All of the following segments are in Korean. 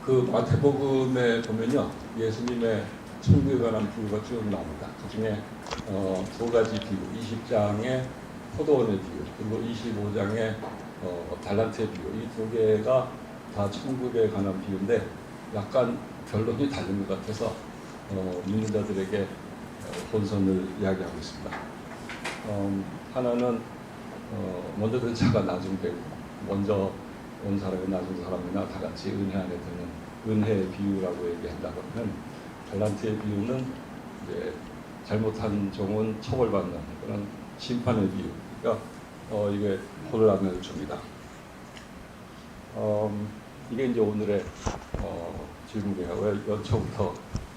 그 마태복음에 보면요, 예수님의 천국에 관한 비유가 쭉 나옵니다. 그 중에 두 가지 비유, 20장의 포도원의 비유, 그리고 25장의 달란트의 비유, 이 두 개가 다 천국에 관한 비유인데 약간 결론이 다른 것 같아서 믿는 자들에게 본선을 이야기하고 있습니다. 하나는 먼저 된 자가 나중 되고, 먼저 온 사람이 나중 사람이나 다 같이 은혜 안에 드는 은혜의 비유라고 얘기한다고 하면, 달란트의 비유는 이제 잘못한 종은 처벌받는 그런 심판의 비유. 그러니까 이게 혼란을 줍니다. 이게 이제 오늘의 질문이에요. 왜 연초부터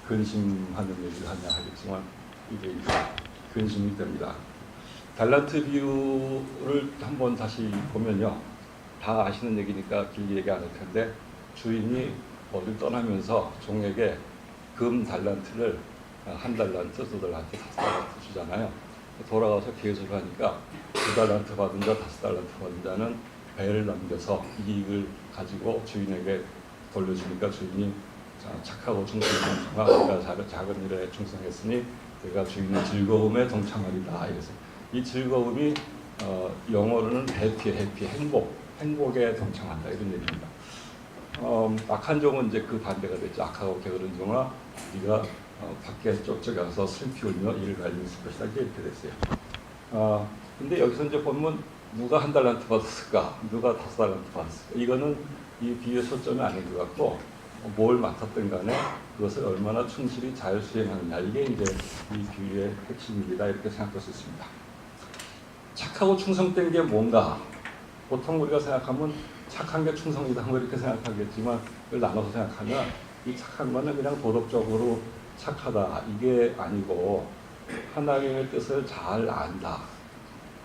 근심하는 얘기를 하냐 하겠지만, 이게 이제 근심이 됩니다. 달란트 비유를 한번 다시 보면요, 다 아시는 얘기니까 길게 얘기 안 할 텐데, 주인이 어딜 떠나면서 종에게 금 달란트를 한 달란트, 두 달란트, 다섯 달란트 주잖아요. 돌아가서 계수를 하니까 두 달란트 받은 자, 다섯 달란트 받은 자는 배를 넘겨서 이익을 가지고 주인에게 돌려주니까 주인이 착하고 충성한 자가 내가 작은 일에 충성했으니 내가 주인의 즐거움에 동참하리다. 이래서 이 즐거움이 영어로는 해피, 행복에 동참한다 이런 얘기입니다. 악한 종은 이제 그 반대가 됐죠. 악하고 게으른 종아, 네가 밖에 쫓겨가서 슬피 울며 이를 갈리는 것이다. 이렇게 됐어요. 근데 여기서 이제 보면 누가 한 달란트 받았을까, 누가 다섯 달란트 받았을까, 이거는 이 비유의 초점이 아닌 것 같고, 뭘 맡았든 간에 그것을 얼마나 충실히 잘 수행하느냐, 이게 이제 이 비유의 핵심입니다. 이렇게 생각할 수 있습니다. 착하고 충성된 게 뭔가? 보통 우리가 생각하면 착한 게 충성이다 뭐 이렇게 생각하겠지만, 그걸 나눠서 생각하면 이 착한 거는 그냥 도덕적으로 착하다 이게 아니고, 하나님의 뜻을 잘 안다,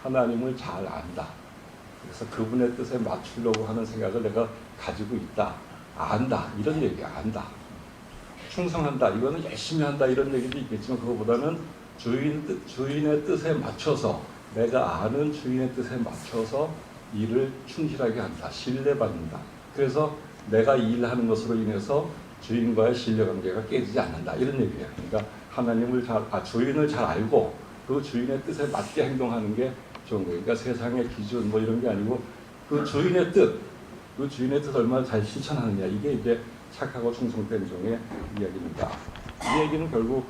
하나님을 잘 안다, 그래서 그분의 뜻에 맞추려고 하는 생각을 내가 가지고 있다, 안다, 이런 얘기야. 안다, 충성한다, 이거는 열심히 한다 이런 얘기도 있겠지만, 그거보다는 주인의 뜻에 맞춰서, 내가 아는 주인의 뜻에 맞춰서 일을 충실하게 한다, 신뢰받는다. 그래서 내가 일하는 것으로 인해서 주인과의 신뢰관계가 깨지지 않는다, 이런 얘기예요. 그러니까 하나님을 주인을 잘 알고 그 주인의 뜻에 맞게 행동하는 게 좋은 거예요. 그러니까 세상의 기준 뭐 이런 게 아니고, 그 주인의 뜻을 얼마나 잘 실천하느냐, 이게 이제 착하고 충성된 종의 이야기입니다. 이 얘기는 결국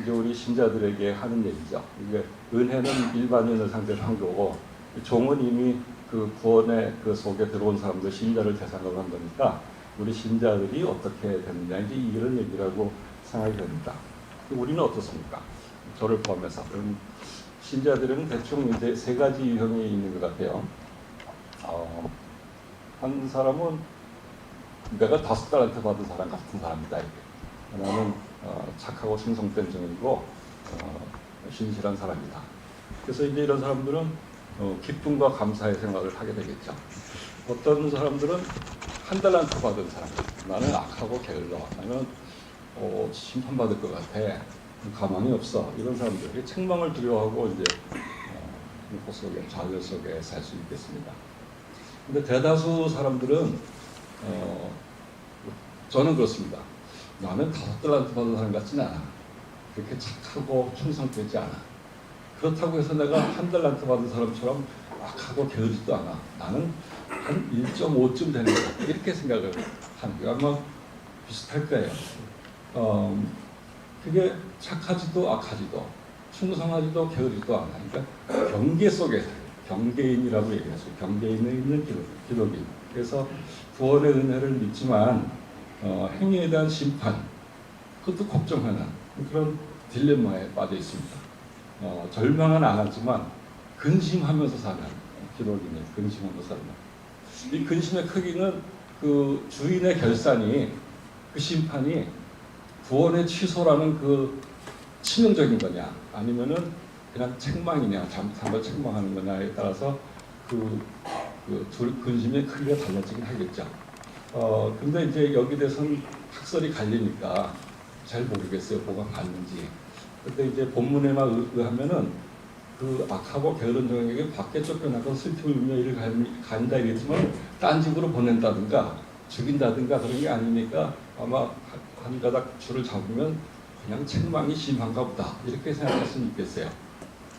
이제 우리 신자들에게 하는 얘기죠. 이게 은혜는 일반인을 상대로 한 거고, 종은 이미 그 구원의 그 속에 들어온 사람들, 신자를 대상으로 한 거니까 우리 신자들이 어떻게 됐느냐, 이제 이런 얘기라고 생각이 됩니다. 우리는 어떻습니까? 저를 포함해서. 신자들은 대충 이제 세 가지 유형이 있는 것 같아요. 한 사람은 내가 다섯 달란트 받은 사람 같은 사람이다. 나는 착하고 충성된 종이고 신실한 사람이다. 그래서 이제 이런 사람들은 기쁨과 감사의 생각을 하게 되겠죠. 어떤 사람들은 한 달란트 받은 사람, 나는 악하고 게을러, 나는 심판받을 것 같아, 가망이 없어, 이런 사람들이 책망을 두려워하고 이제 공포 속에, 좌절 속에 살 수 있겠습니다. 근데 대다수 사람들은 저는 그렇습니다. 나는 다섯 달란트 받은 사람 같지는 않아. 그렇게 착하고 충성되지 않아. 그렇다고 해서 내가 한 달란트 받은 사람처럼 악하고 게으르지도 않아. 나는 한 1.5쯤 되는 거야. 이렇게 생각을 하는 거예요. 아마 비슷할 거예요. 그게 착하지도 악하지도 충성하지도 게으르지도 않아. 그러니까 경계 속에 살아요. 경계인이라고 얘기해서 경계인에 있는 기독인. 그래서 구원의 은혜를 믿지만 행위에 대한 심판, 그것도 걱정하는 그런 딜레마에 빠져 있습니다. 절망은 안 하지만 근심하면서 사는 기독인이, 근심하면서 사는. 이 근심의 크기는 그 주인의 결산이, 그 심판이 구원의 취소라는 그 치명적인 거냐, 아니면은 그냥 책망이냐, 잘못한 걸 책망하는 거냐에 따라서 그 근심의 크기가 달라지긴 하겠죠. 근데 이제 여기 대해서는 학설이 갈리니까 잘 모르겠어요, 뭐가 맞는지. 근데 이제 본문에만 의하면은 그 악하고 게으른 종에게 밖에 쫓겨나서 슬피 울며 이를 간다 이랬지만 딴 집으로 보낸다든가 죽인다든가 그런 게 아니니까 아마 한 가닥 줄을 잡으면 그냥 책망이 심한가 보다 이렇게 생각할 수는 있겠어요.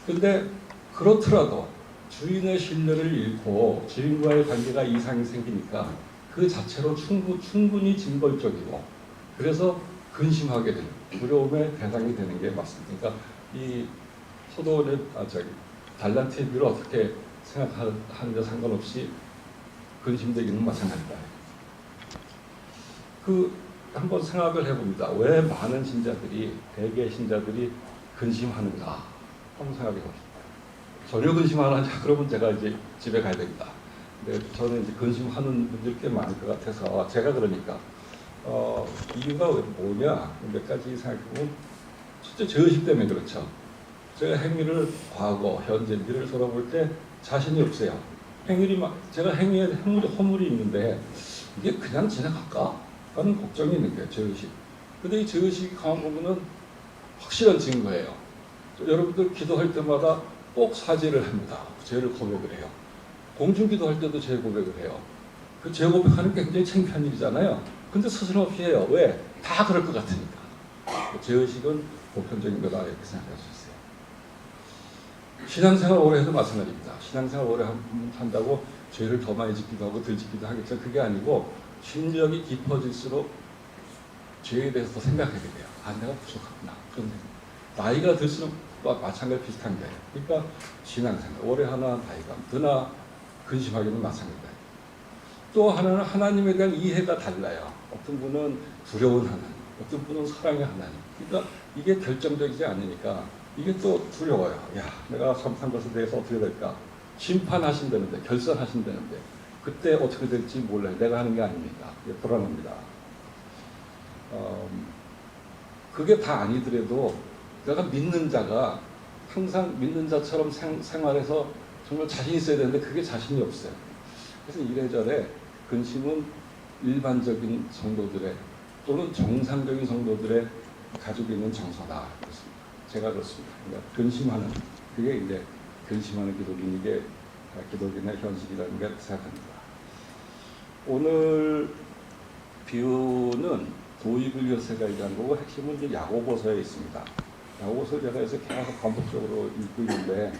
근데 그렇더라도 주인의 신뢰를 잃고 주인과의 관계가 이상이 생기니까 그 자체로 충분히 징벌적이고 그래서 근심하게 되는 두려움의 대상이 되는 게 맞습니다. 그러니까 이 포도원의 달란트의 비를 어떻게 생각하는지 상관없이 근심되기는 마찬가지다. 한번 생각을 해봅니다. 왜 많은 신자들이 대개 신자들이 근심하는가 한번 생각해 봅시다. 전혀 근심 안 하냐 그러면 제가 이제 집에 가야 됩니다. 근데 저는 이제 근심하는 분들이 꽤 많을 것 같아서 제가 그러니까 이유가 뭐냐 몇 가지 생각해보면 첫째 죄의식 때문에 그렇죠. 제가 행위를 과거, 현재, 미래를 돌아볼 때 자신이 없어요. 제가 행위에 허물이 있는데 이게 그냥 지나갈까? 라는 걱정이 있는 거예요. 죄의식. 근데 이 죄의식이 강한 부분은 확실한 증거예요. 여러분들 기도할 때마다 꼭 사죄를 합니다. 죄를 고백을 해요. 공중기도할 때도 죄 고백을 해요. 그 죄 고백하는 게 굉장히 창피한 일이잖아요. 근데 스스럼없이 해요. 왜? 다 그럴 것 같으니까. 죄의식은 보편적인 거다 이렇게 생각할 수 있어요. 신앙생활 오래 해도 마찬가지입니다. 신앙생활 오래 한다고 죄를 더 많이 짓기도 하고 덜 짓기도 하겠죠. 그게 아니고 심력이 깊어질수록 죄에 대해서 더 생각하게 돼요. 아, 내가 부족하구나. 그런 나이가 들수록 마찬가지 비슷한 거예요. 그러니까 신앙생활 오래 하나 나이가 드나 근심하기는 마찬가지다. 또 하나는 하나님에 대한 이해가 달라요. 어떤 분은 두려운 하나님, 어떤 분은 사랑의 하나님. 그러니까 이게 결정적이지 않으니까 이게 또 두려워요. 야, 내가 잘못한 것에 대해서 어떻게 될까? 심판하신다는데, 결산하신다는데 그때 어떻게 될지 몰라요. 내가 하는 게 아닙니까? 이게 불안합니다. 그게 다 아니더라도 내가 믿는 자가 항상 믿는 자처럼 생활해서 정말 자신 있어야 되는데 그게 자신이 없어요. 그래서 이래저래 근심은 일반적인 성도들의 또는 정상적인 성도들의 가지고 있는 정서다. 그렇습니다. 제가 그렇습니다. 그러니까 근심하는 그게 이제 근심하는 기독인에게 기독인의 현실이라는 걸 생각합니다. 오늘 비유는 도입을 위해서 제가 얘기한 거고 핵심은 이제 야고보서에 있습니다. 야고보서를 제가 해서 계속 반복적으로 읽고 있는데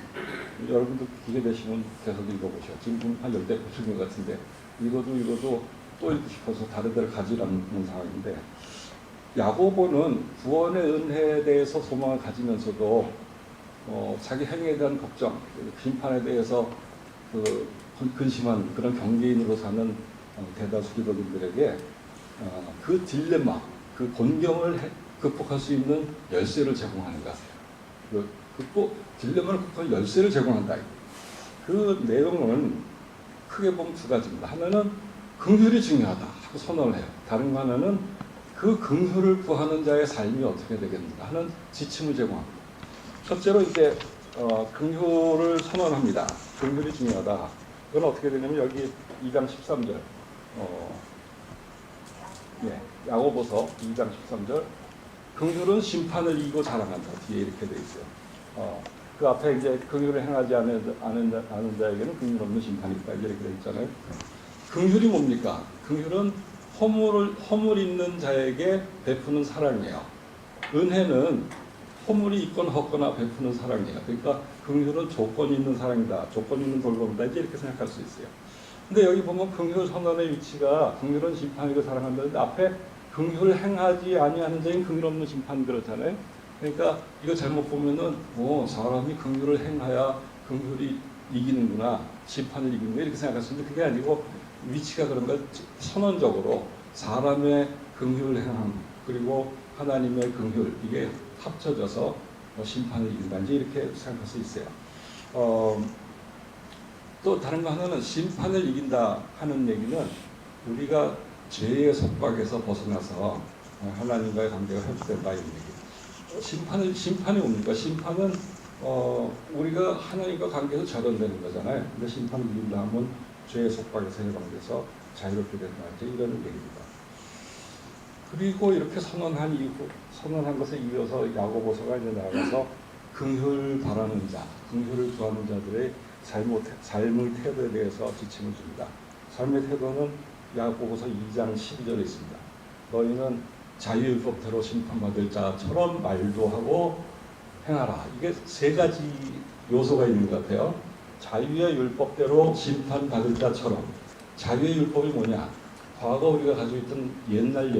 여러분도 기회 되시면 계속 읽어보셔. 지금 한 10대 보신 것 같은데 읽어도 또 읽고 싶어서 다른 데를 가지라는 상황인데 야고보는 구원의 은혜에 대해서 소망을 가지면서도 자기 행위에 대한 걱정, 심판에 대해서 근심한 그런 경계인으로 사는 대다수 기독인들에게 그 딜레마, 그 곤경을 극복할 수 있는 열쇠를 제공하는 것 같아요. 딜레마를 극복할 열쇠를 제공한다. 그 내용은 크게 보면 두 가지입니다. 하나는 긍휼이 중요하다 하고 선언을 해요. 다른 하나는 그 긍휼을 구하는 자의 삶이 어떻게 되겠는가 하는 지침을 제공합니다. 첫째로 이제 긍휼을 선언합니다. 긍휼이 중요하다. 그건 어떻게 되냐면 여기 2장 13절 야고보서 2장 13절 긍휼은 심판을 이기고 자랑한다. 뒤에 이렇게 돼 있어요. 그 앞에 이제 긍휼을 행하지 않은 자에게는 긍휼 없는 심판이 있다. 이렇게 돼 있잖아요. 긍휼이 뭡니까? 긍휼은 허물 있는 자에게 베푸는 사랑이에요. 은혜는 허물이 있거나 없거나 베푸는 사랑이에요. 그러니까 긍휼은 조건이 있는 사랑이다. 조건이 있는 돌봄이다. 이렇게 생각할 수 있어요. 근데 여기 보면 긍휼 선언의 위치가 긍휼은 심판이고 사랑한다는데 앞에 긍휼을 행하지 아니하는 자인 긍휼 없는 심판 그렇잖아요. 그러니까 이거 잘못 보면은 사람이 긍휼을 행해야 긍휼이 이기는구나, 심판을 이기는구나 이렇게 생각할 수 있는데 그게 아니고 위치가 그런가 선언적으로 사람의 긍휼 행함 그리고 하나님의 긍휼 이게 합쳐져서 심판을 이긴다든지 이렇게 생각할 수 있어요. 또 다른 거 하나는 심판을 이긴다 하는 얘기는 우리가 죄의 속박에서 벗어나서 하나님과의 관계가 회복된다 이런 얘기. 심판이 뭡니까? 심판은 우리가 하나님과 관계에서 절연되는 거잖아요. 근데 심판을 이긴다 하면 죄의 속박에서 해방돼서 자유롭게 된다 이런 얘기입니다. 그리고 이렇게 선언한 것에 이어서 야고보서가 이제 나가서 긍휼 바라는 자, 긍휼을 구하는 자들의 삶의 태도에 대해서 지침을 줍니다. 삶의 태도는 야고보서 2장 12절에 있습니다. 너희는 자유의 율법대로 심판받을 자처럼 말도 하고 행하라. 이게 세 가지 요소가 있는 것 같아요. 자유의 율법대로 심판받을 자처럼. 자유의 율법이 뭐냐? 과거 우리가 가지고 있던 옛날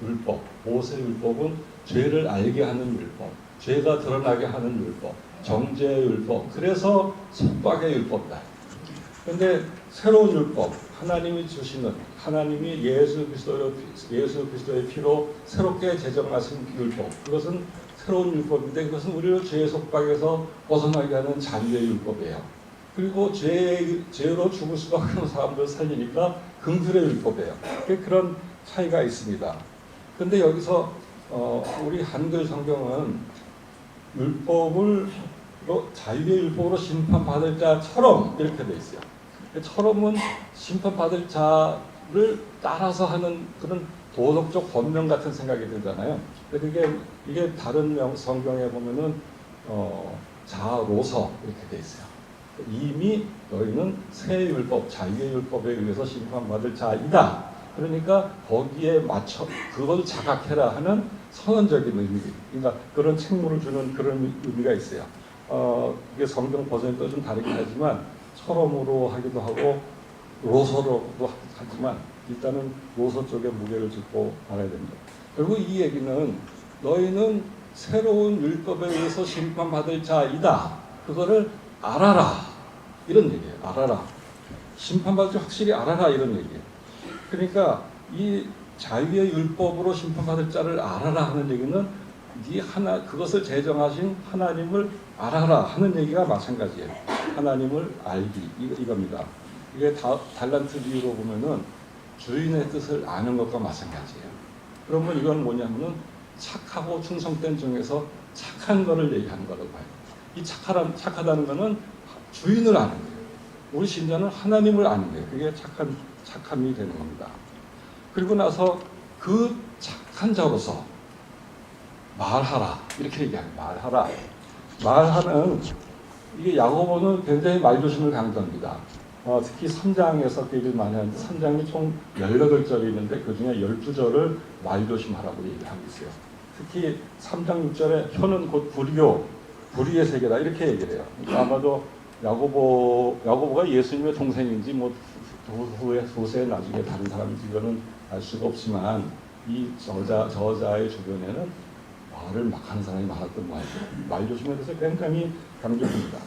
율법, 모세 율법은 죄를 알게 하는 율법, 죄가 드러나게 하는 율법, 정죄의 율법, 그래서 속박의 율법이다. 그런데 새로운 율법, 하나님이 주시는, 하나님이 예수 그리스도의 피로 새롭게 제정하신 율법, 그것은 새로운 율법인데 그것은 우리를 죄의 속박에서 벗어나게 하는 자유의 율법이에요. 그리고 죄로 죽을 수밖에 없는 사람들을 살리니까 긍휼의 율법이에요. 그런 차이가 있습니다. 그런데 여기서 우리 한글 성경은 율법을 자유의 율법으로 심판받을 자처럼 이렇게 돼 있어요. 처럼은 심판받을 자를 따라서 하는 그런 도덕적 법령 같은 생각이 들잖아요. 근데 이게 다른 성경에 보면은 자로서 이렇게 돼 있어요. 이미 너희는 새 율법, 자유의 율법에 의해서 심판받을 자이다. 그러니까 거기에 맞춰 그걸 자각해라 하는 선언적인 의미, 그러니까 그런 책무를 주는 그런 의미가 있어요. 이게 성경 버전이 또 좀 다르긴 하지만 처럼으로 하기도 하고 로서로도 하지만 일단은 로서 쪽에 무게를 짚고 알아야 됩니다. 결국 이 얘기는 너희는 새로운 율법에 의해서 심판받을 자이다. 그거를 알아라. 이런 얘기예요. 알아라. 심판받을 줄 확실히 알아라. 이런 얘기예요. 그러니까 이 자유의 율법으로 심판받을 자를 알아라 하는 얘기는 그것을 제정하신 하나님을 알아라 하는 얘기가 마찬가지예요. 하나님을 알기 이겁니다. 이게 달란트 비유로 보면은 주인의 뜻을 아는 것과 마찬가지예요. 그러면 이건 뭐냐면은 착하고 충성된 중에서 착한 거를 얘기하는 거라고 봐요. 이 착하다는 거는 주인을 아는 거예요. 우리 신자는 하나님을 아는 거예요. 그게 착함이 되는 겁니다. 그리고 나서 그 착한 자로서 말하라 이렇게 얘기합니다. 말하는 이게 야고보는 굉장히 말조심을 강조합니다. 특히 3장에서 그 얘기를 많이 하는데 3장이 총 18절이 있는데 그 중에 12절을 말조심하라고 얘기를 하고 있어요. 특히 3장 6절에 혀는 곧 불의의 세계다 이렇게 얘기를 해요. 그러니까 아마도 야고보가 예수님의 동생인지 뭐 후세 나중에 다른 사람인지 이거는 알 수가 없지만 이 저자의 주변에는 말을 막 하는 사람이 많았던 모양이에요. 말 조심에 대해서 굉장히 강조합니다.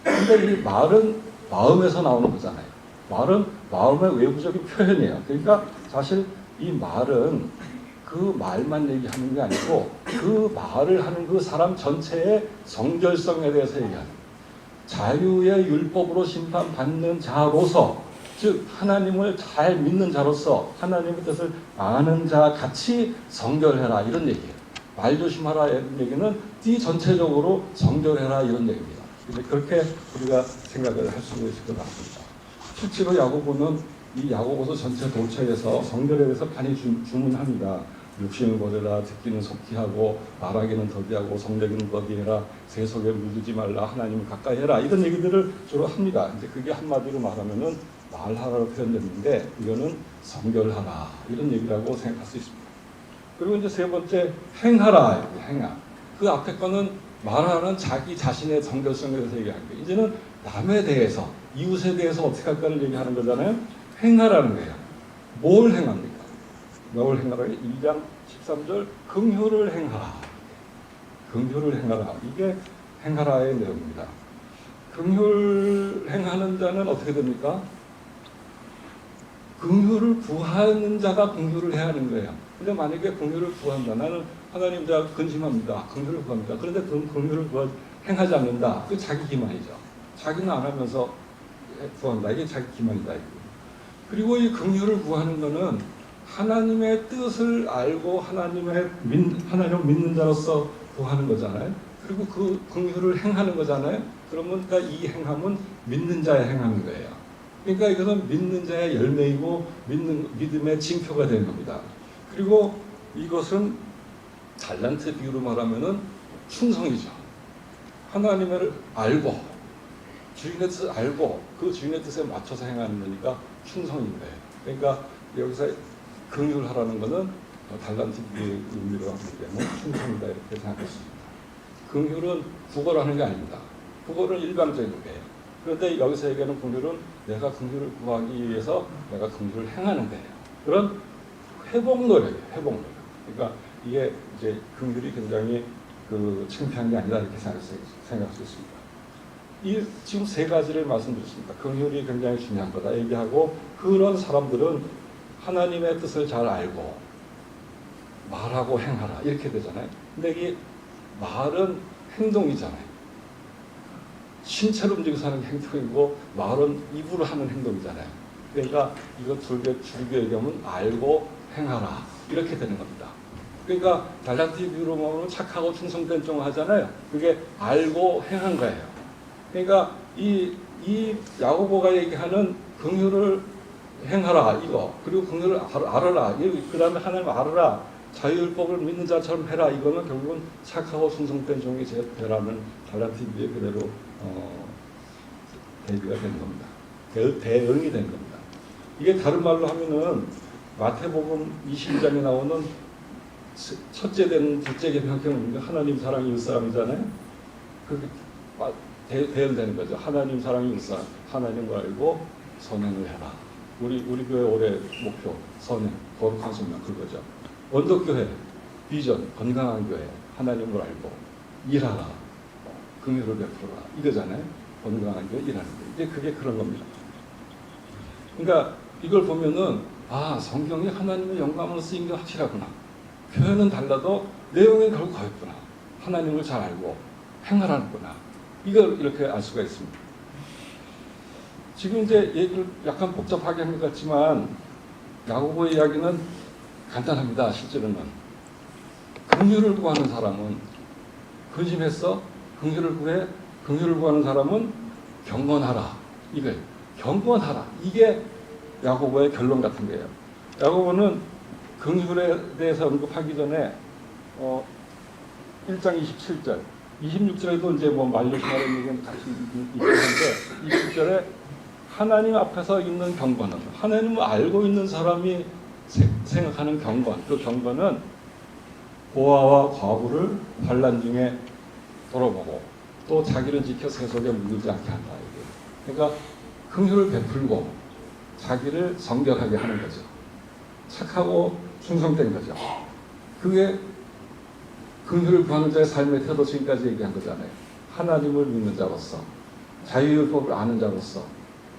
그런데 이 말은 마음에서 나오는 거잖아요. 말은 마음의 외부적인 표현이에요. 그러니까 사실 이 말은 그 말만 얘기하는 게 아니고 그 말을 하는 그 사람 전체의 성결성에 대해서 얘기하는 거예요. 자유의 율법으로 심판받는 자로서 즉 하나님을 잘 믿는 자로서 하나님의 뜻을 아는 자 같이 성결해라 이런 얘기예요. 말 조심하라 이런 얘기는 띠 전체적으로 성결해라 이런 얘기입니다. 그렇게 우리가 생각을 할 수 있을 것 같습니다. 실제로 야고보는 이 야고보서 전체 도처에서 성결에 대해서 많이 주문합니다. 육신을 버려라, 듣기는 속히 하고, 말하기는 더디하고, 성내기는 더디해라, 세속에 물들지 말라, 하나님을 가까이 해라 이런 얘기들을 주로 합니다. 이제 그게 한마디로 말하면은 말하라로 표현됐는데 이거는 성결하라 이런 얘기라고 생각할 수 있습니다. 그리고 이제 세 번째 행하라, 행하. 그 앞에 거는 말하는 자기 자신의 성결성에 대해서 얘기하는 거예요. 이제는 남에 대해서, 이웃에 대해서 어떻게 할까를 얘기하는 거잖아요. 행하라는 거예요. 뭘 행합니까? 뭘 행하라? 2장 13절 긍휼을 행하라. 긍휼을 행하라. 이게 행하라의 내용입니다. 긍휼 행하는 자는 어떻게 됩니까? 긍휼을 구하는 자가 긍휼을 해야 하는 거예요. 근데 만약에 긍휼을 구한다. 나는 하나님 제가 근심합니다. 긍휼을 구합니다. 그런데 그 긍휼을 행하지 않는다. 그 자기 기만이죠. 자기는 안 하면서 구한다. 이게 자기 기만이다. 그리고 이 긍휼을 구하는 거는 하나님의 뜻을 알고 하나님을 믿는 자로서 구하는 거잖아요. 그리고 그 긍휼을 행하는 거잖아요. 그러니까 이 행함은 믿는 자의 행함인 거예요. 그러니까 이것은 믿는 자의 열매이고 믿음의 징표가 되는 겁니다. 그리고 이것은 달란트 비유로 말하면은 충성이죠. 하나님을 알고 주인의 뜻을 알고 그 주인의 뜻에 맞춰서 행하는 거니까 충성인 거예요. 그러니까 여기서 긍휼하라는 것은 달란트의 의미로 하기 때문에 충성이다 이렇게 생각했습니다. 긍휼은 구걸하는 게 아닙니다. 구걸은 일방적인 거예요. 그런데 여기서 얘기하는 긍휼은 내가 긍휼을 구하기 위해서 내가 긍휼을 행하는 거예요. 그런 회복 노력이에요. 회복 노력. 그러니까 이게 이제 긍휼이 굉장히 창피한 게 아니다 이렇게 생각할 수 있습니다. 이 지금 세 가지를 말씀드렸습니다. 긍휼이 굉장히 중요한 거다 얘기하고 그런 사람들은 하나님의 뜻을 잘 알고 말하고 행하라 이렇게 되잖아요. 근데 이 말은 행동이잖아요. 신체로 움직여서 하는 행동이고 말은 입으로 하는 행동이잖아요. 그러니까 이거 줄교의 경우는 알고 행하라 이렇게 되는 겁니다. 그러니까 달란트 비유로 보면 착하고 충성된 종 하잖아요. 그게 알고 행한 거예요. 그러니까 이 야고보가 얘기하는 긍휼을 행하라 이거 그리고 긍휼을 알아라 그 다음에 하나님 알아라 자유율법을 믿는 자처럼 해라 이거는 결국은 착하고 충성된 종이 되라는 달란트 비유에 그대로 대비가 되는 겁니다. 대응이 되는 겁니다. 이게 다른 말로 하면은 마태복음 22장에 나오는 첫째 되는 둘째 계명은 하나님 사랑이 일사람이잖아요. 그게 대응되는 거죠. 하나님 사랑이 일사람, 하나님을 알고 선행을 해라. 우리 교회 올해 목표 선행, 거룩한 생명 그거죠. 원덕교회 비전 건강한 교회 하나님을 알고 일하라, 긍휼을 베풀어라 이거잖아요. 건강한 교회 일하는 거 이제 그게 그런 겁니다. 그러니까 이걸 보면은 성경이 하나님의 영감으로 쓰인 게 확실하구나. 표현은 달라도 내용은 결국 거였구나. 하나님을 잘 알고 행하라는구나. 이걸 이렇게 알 수가 있습니다. 지금 이제 얘기를 약간 복잡하게 한 것 같지만 야고보의 이야기는 간단합니다. 실제로는 긍휼을 구하는 사람은 근심했어. 긍휼을 구해. 긍휼을 구하는 사람은 경건하라. 이거예요. 경건하라. 이게 야고보의 결론 같은 거예요. 야고보는 긍휼에 대해서 언급하기 전에 1장 27절, 26절에도 이제 말려주라는 얘기는 같이 있는데 27절에 하나님 앞에서 있는 경건은 하나님을 알고 있는 사람이 생각하는 경건, 그 경건은 고아와 과부를 환난 중에 돌아보고 또 자기를 지켜 세속에 물들지 않게 한다. 그러니까 긍휼을 베풀고 자기를 성결하게 하는 거죠. 착하고 충성된 거죠. 그게 긍휼을 구하는 자의 삶의 태도 지금까지 얘기한 거잖아요. 하나님을 믿는 자로서 자유율법을 아는 자로서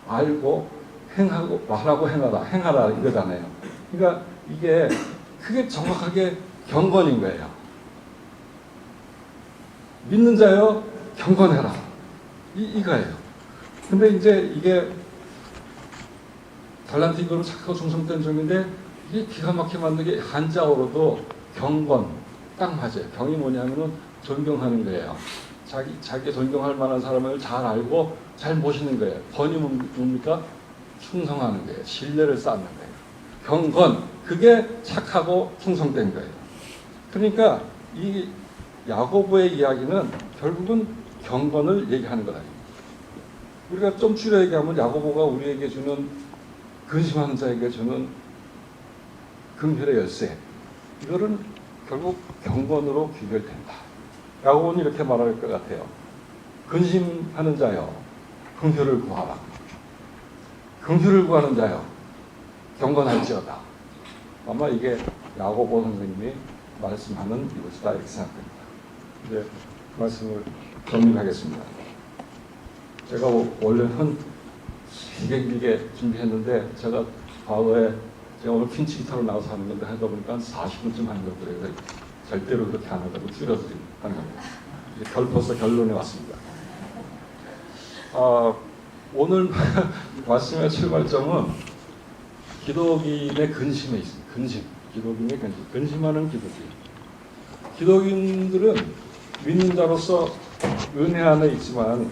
알고 행하고 말하고 행하라 이거잖아요. 그러니까 이게 그게 정확하게 경건인 거예요. 믿는 자여 경건해라 이거예요. 근데 이제 이게 달란트 이거로 착하고 충성된 종인데 이게 기가 막히게 만든 게 한자어로도 경건 딱 맞아요. 경이 뭐냐면은 존경하는 거예요. 자기 존경할 만한 사람을 잘 알고 잘 모시는 거예요. 건이 뭡니까? 충성하는 거예요. 신뢰를 쌓는 거예요. 경건 그게 착하고 충성된 거예요. 그러니까 이 야고보의 이야기는 결국은 경건을 얘기하는 것 아닙니까? 우리가 좀 줄여 얘기하면 야고보가 우리에게 주는 근심하는 자에게 주는 긍휼의 열쇠 이거는 결국 경건으로 귀결된다. 야고보는 이렇게 말할 것 같아요. 근심하는 자여 긍휼을 구하라. 긍휼을 구하는 자여 경건할지어다. 아마 이게 야고보 선생님이 말씀하는 이것이다 이렇게 생각합니다. 이제 말씀을 정리하겠습니다. 제가 원래는 길게 준비했는데 제가 과거에 제가 오늘 핀치 기타로 나와서 하는 건데 하다 보니까 40분쯤 하는 거 그래요. 절대로 그렇게 안 하다고 줄여서 하는 겁니다. 벌써 결론에 왔습니다. 오늘 말씀의 출발점은 기독인의 근심에 있습니다. 기독인의 근심하는 기독인. 기독인들은 믿는 자로서 은혜 안에 있지만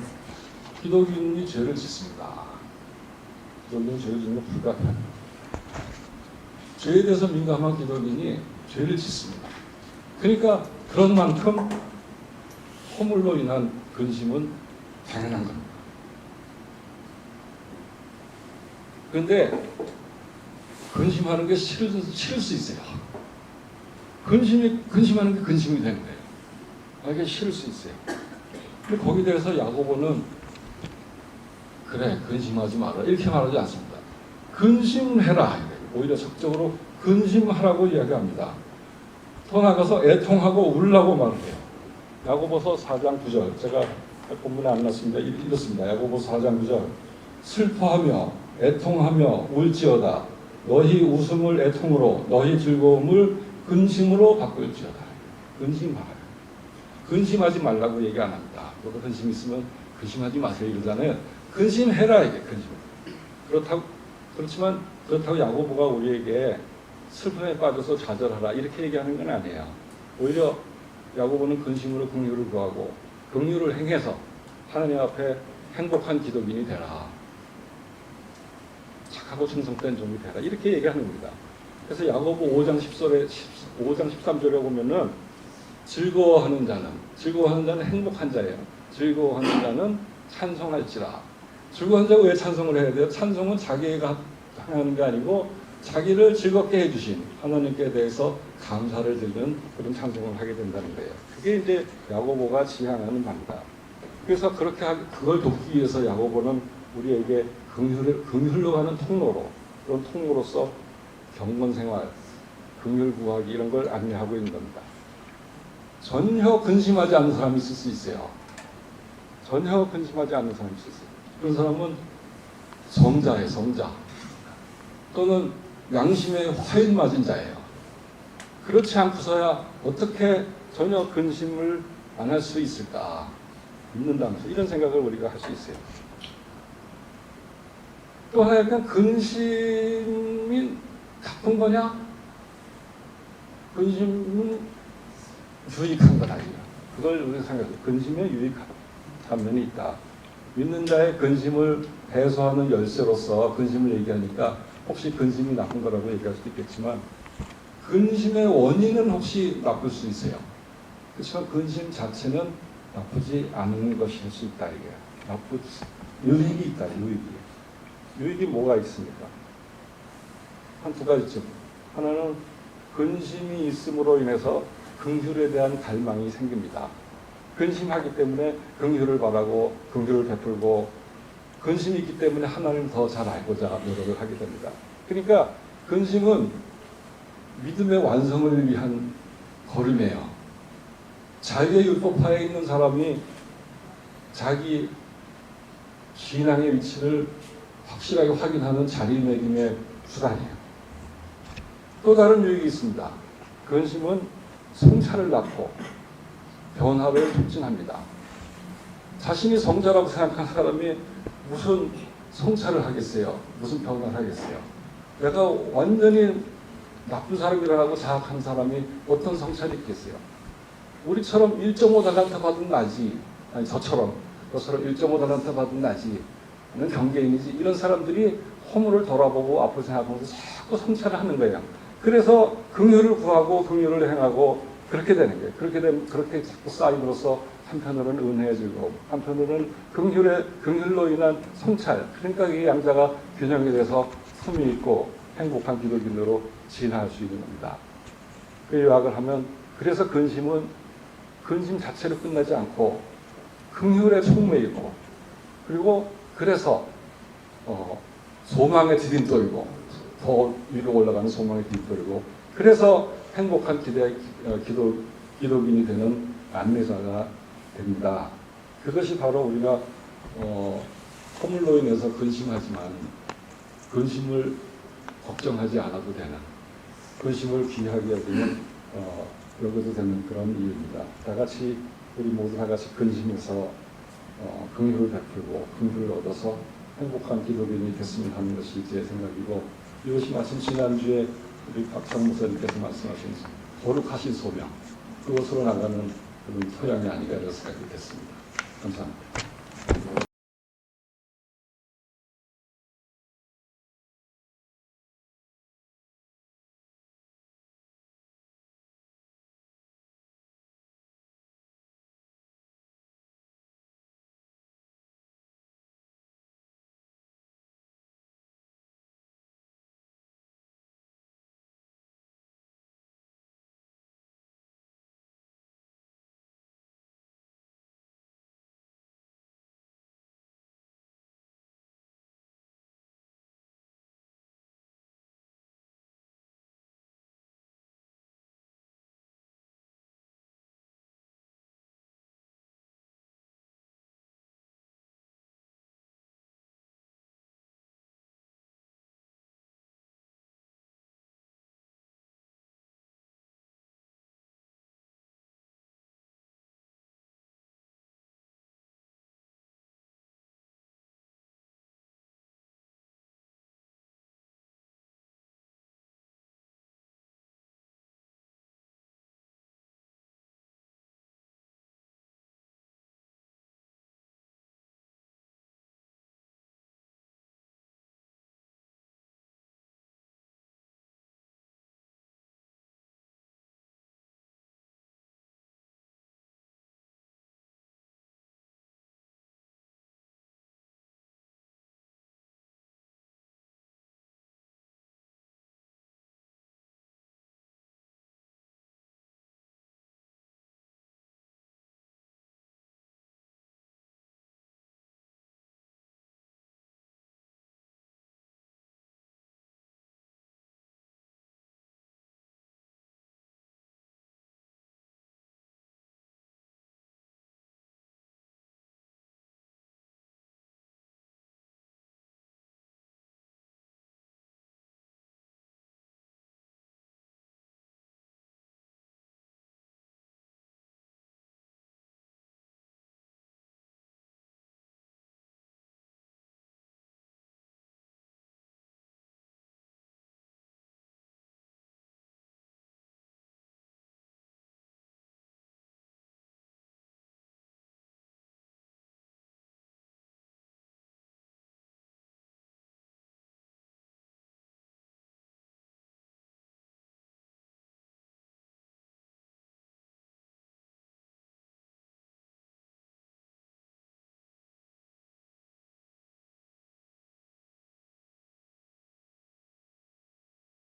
기독인이 죄를 짓습니다. 기독인이 죄를 짓는 건 불가피합니다. 죄에 대해서 민감한 기독인이 죄를 짓습니다. 그러니까 그런 만큼 허물로 인한 근심은 당연한 겁니다. 그런데 근심하는 게 싫을 수 있어요. 근심하는 게 근심이 되는 거예요. 이게 싫을 수 있어요. 근데 거기에 대해서 야고보는 그래 근심하지 마라 이렇게 말하지 않습니다. 근심해라. 오히려 적극적으로 근심하라고 이야기합니다. 더 나아가서 애통하고 울라고 말을 해요. 야고보서 4장 9절 제가 본문에 안 났습니다. 이렇습니다. 야고보서 4장 9절 슬퍼하며 애통하며 울지어다. 너희 웃음을 애통으로 너희 즐거움을 근심으로 바꿀지어다. 근심 말아요. 근심하지 말라고 얘기 안 합니다. 너도 근심 있으면 근심하지 마세요 이러잖아요. 근심해라 이게 근심. 그렇지만 그렇다고 야고보가 우리에게 슬픔에 빠져서 좌절하라 이렇게 얘기하는 건 아니에요. 오히려 야고보는 근심으로 긍휼을 구하고 긍휼을 행해서 하나님 앞에 행복한 기독인이 되라. 착하고 충성된 종이 되라. 이렇게 얘기하는 겁니다. 그래서 야고보 5장 13절에 보면은 즐거워하는 자는 행복한 자예요. 즐거워하는 자는 찬송할지라. 즐거워하는 자가 왜 찬송을 해야 돼요? 찬송은 자기가 하는 게 아니고 자기를 즐겁게 해주신 하나님께 대해서 감사를 드리는 그런 찬송을 하게 된다는 거예요. 그게 이제 야고보가 지향하는 바입니다. 그래서 그걸 돕기 위해서 야고보는 우리에게 긍휼로 가는 통로로 그런 통로로서 경건생활, 긍휼 구하기 이런 걸 안내하고 있는 겁니다. 전혀 근심하지 않는 사람이 있을 수 있어요. 전혀 근심하지 않는 사람이 있을 수 있어요. 그런 사람은 성자예요, 성자. 또는 양심에 화인 맞은 자예요. 그렇지 않고서야 어떻게 전혀 근심을 안 할 수 있을까? 믿는다면서 이런 생각을 우리가 할 수 있어요. 또 하나 약간 근심이 나쁜 거냐? 근심은 유익한 건 아니에요. 그걸 우리가 생각해요. 근심에 유익한 면이 있다. 믿는 자의 근심을 해소하는 열쇠로서 근심을 얘기하니까 혹시 근심이 나쁜 거라고 얘기할 수도 있겠지만 근심의 원인은 혹시 나쁠 수 있어요. 그렇지만 근심 자체는 나쁘지 않은 것일 수 있다 이게요. 유익이 있다. 유익이 뭐가 있습니까? 한 두 가지쯤. 하나는 근심이 있음으로 인해서 긍휼에 대한 갈망이 생깁니다. 근심하기 때문에 긍휼을 바라고 긍휼을 베풀고 근심이 있기 때문에 하나님 더 잘 알고자 노력을 하게 됩니다. 그러니까 근심은 믿음의 완성을 위한 걸음이에요. 자유의 율법하에 있는 사람이 자기 신앙의 위치를 확실하게 확인하는 자리매김의 수단이에요. 또 다른 유익이 있습니다. 근심은 성찰을 낳고 변화를 촉진합니다. 자신이 성자라고 생각한 사람이 무슨 성찰을 하겠어요? 무슨 변화를 하겠어요? 내가 완전히 나쁜 사람이라고 자각한 사람이 어떤 성찰이 있겠어요? 우리처럼 1.5달란트 받은 나지, 아니 저처럼 1.5달란트 받은 나지, 는 경계인이지 이런 사람들이 허물을 돌아보고 앞을 생각하면서 자꾸 성찰을 하는 거예요. 그래서 긍휼을 구하고 긍휼을 행하고 그렇게 되는 거예요. 그렇게 자꾸 쌓임으로써 한편으로는 은혜의 즐거움, 한편으로는 긍휼로 인한 성찰. 그러니까 이 양자가 균형이 돼서 품이 있고 행복한 기독인으로 진화할 수 있는 겁니다. 그 요약을 하면 그래서 근심은 근심 자체로 끝나지 않고 긍휼에 촉매이고 그리고 그래서 소망의 디딤돌이고 더 위로 올라가는 소망의 디딤돌이고 그래서 행복한 기독인이 되는 안내자가 됩니다. 그것이 바로 우리가 허물로 인해서 근심하지만 근심을 걱정하지 않아도 되는 근심을 귀하게 여기면 여기도 되는 그런 이유입니다. 우리 모두 다 같이 근심해서 긍휼을 베풀고 긍휼을 얻어서 행복한 기독인이 됐으면 하는 것이 제 생각이고 이것이 마침 지난주에 우리 박창 목사님께서 말씀하신 거룩하신 소명 그것으로 나가는 그런 소양이 아닌가 이런 생각이 됐습니다. 감사합니다.